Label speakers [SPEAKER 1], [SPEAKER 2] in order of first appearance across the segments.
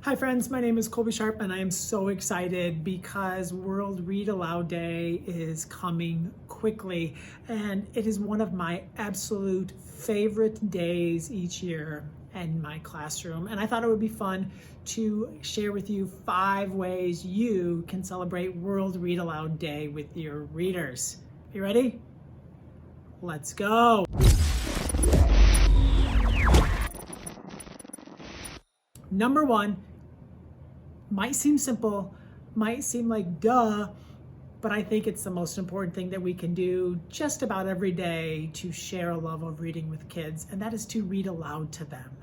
[SPEAKER 1] Hi friends, my name is Colby Sharp and I am so excited because World Read Aloud Day is coming quickly and it is one of my absolute favorite days each year in my classroom. And I thought it would be fun to share with you 5 ways you can celebrate World Read Aloud Day with your readers. You ready? Let's go. Number 1, might seem simple, might seem like duh, but I think it's the most important thing that we can do just about every day to share a love of reading with kids, and that is to read aloud to them.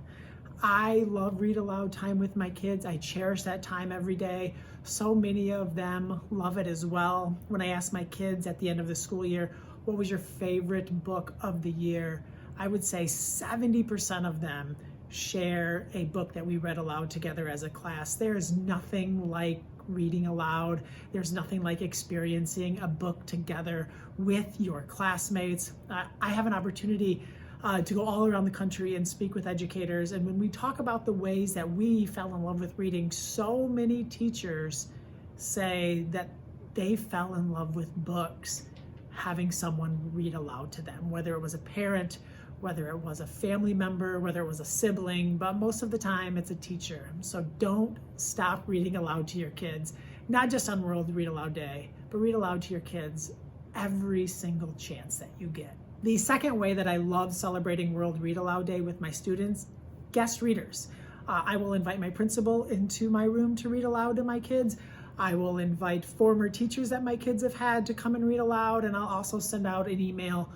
[SPEAKER 1] I love read aloud time with my kids. I cherish that time every day. So many of them love it as well. When I ask my kids at the end of the school year, what was your favorite book of the year? I would say 70% of them share a book that we read aloud together as a class. There is nothing like reading aloud. There's nothing like experiencing a book together with your classmates. I have an opportunity to go all around the country and speak with educators. And when we talk about the ways that we fell in love with reading, so many teachers say that they fell in love with books, having someone read aloud to them, whether it was a parent, whether it was a family member, whether it was a sibling, but most of the time it's a teacher. So don't stop reading aloud to your kids, not just on World Read Aloud Day, but read aloud to your kids every single chance that you get. The second way that I love celebrating World Read Aloud Day with my students, guest readers. I will invite my principal into my room to read aloud to my kids. I will invite former teachers that my kids have had to come and read aloud, and I'll also send out an email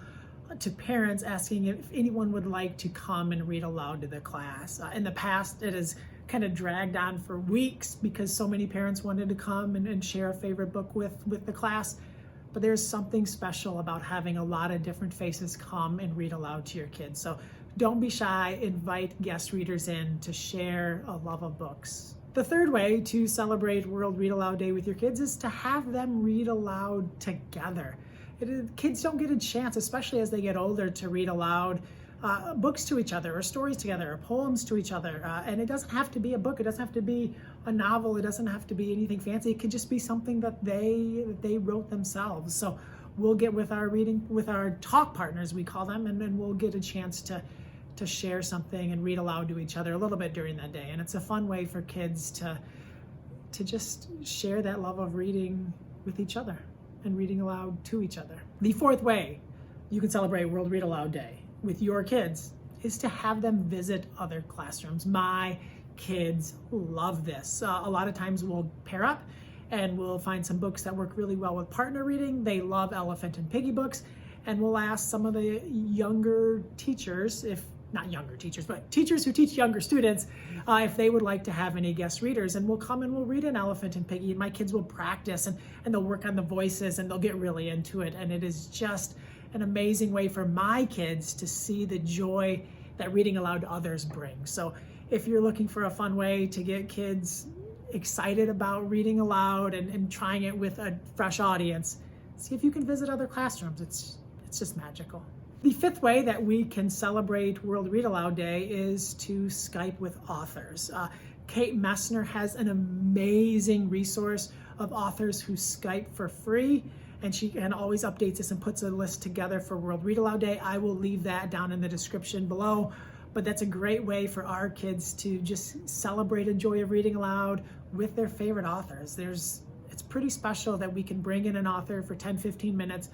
[SPEAKER 1] to parents asking if anyone would like to come and read aloud to the class. In the past, it has kind of dragged on for weeks because so many parents wanted to come and share a favorite book with the class. But there's something special about having a lot of different faces come and read aloud to your kids. So don't be shy, invite guest readers in to share a love of books. The third way to celebrate World Read Aloud Day with your kids is to have them read aloud together. Kids don't get a chance, especially as they get older, to read aloud books to each other or stories together or poems to each other. And it doesn't have to be a book. It doesn't have to be a novel. It doesn't have to be anything fancy. It could just be something that they wrote themselves. So we'll get with our talk partners, we call them, and then we'll get a chance to share something and read aloud to each other a little bit during that day. And it's a fun way for kids to just share that love of reading with each other and reading aloud to each other. The fourth way you can celebrate World Read Aloud Day with your kids is to have them visit other classrooms. My kids love this. A lot of times we'll pair up and we'll find some books that work really well with partner reading. They love Elephant and Piggy books, and we'll ask some of the younger teachers, not younger teachers, but teachers who teach younger students, if they would like to have any guest readers, and we'll come and we'll read an Elephant and Piggy, and my kids will practice and they'll work on the voices and they'll get really into it. And it is just an amazing way for my kids to see the joy that reading aloud to others brings. So if you're looking for a fun way to get kids excited about reading aloud and trying it with a fresh audience, see if you can visit other classrooms. It's just magical. The fifth way that we can celebrate World Read Aloud Day is to Skype with authors. Kate Messner has an amazing resource of authors who Skype for free, and she always updates us and puts a list together for World Read Aloud Day. I will leave that down in the description below, but that's a great way for our kids to just celebrate a joy of reading aloud with their favorite authors. It's pretty special that we can bring in an author for 10-15 minutes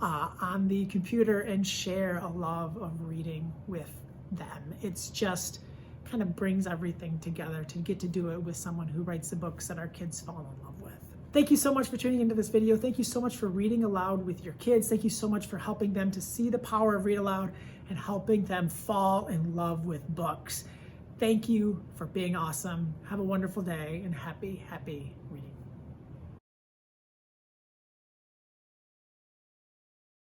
[SPEAKER 1] on the computer and share a love of reading with them. It's just kind of brings everything together to get to do it with someone who writes the books that our kids fall in love with. Thank you so much for tuning into this video. Thank you so much for reading aloud with your kids. Thank you so much for helping them to see the power of read aloud and helping them fall in love with books. Thank you for being awesome. Have a wonderful day and happy reading.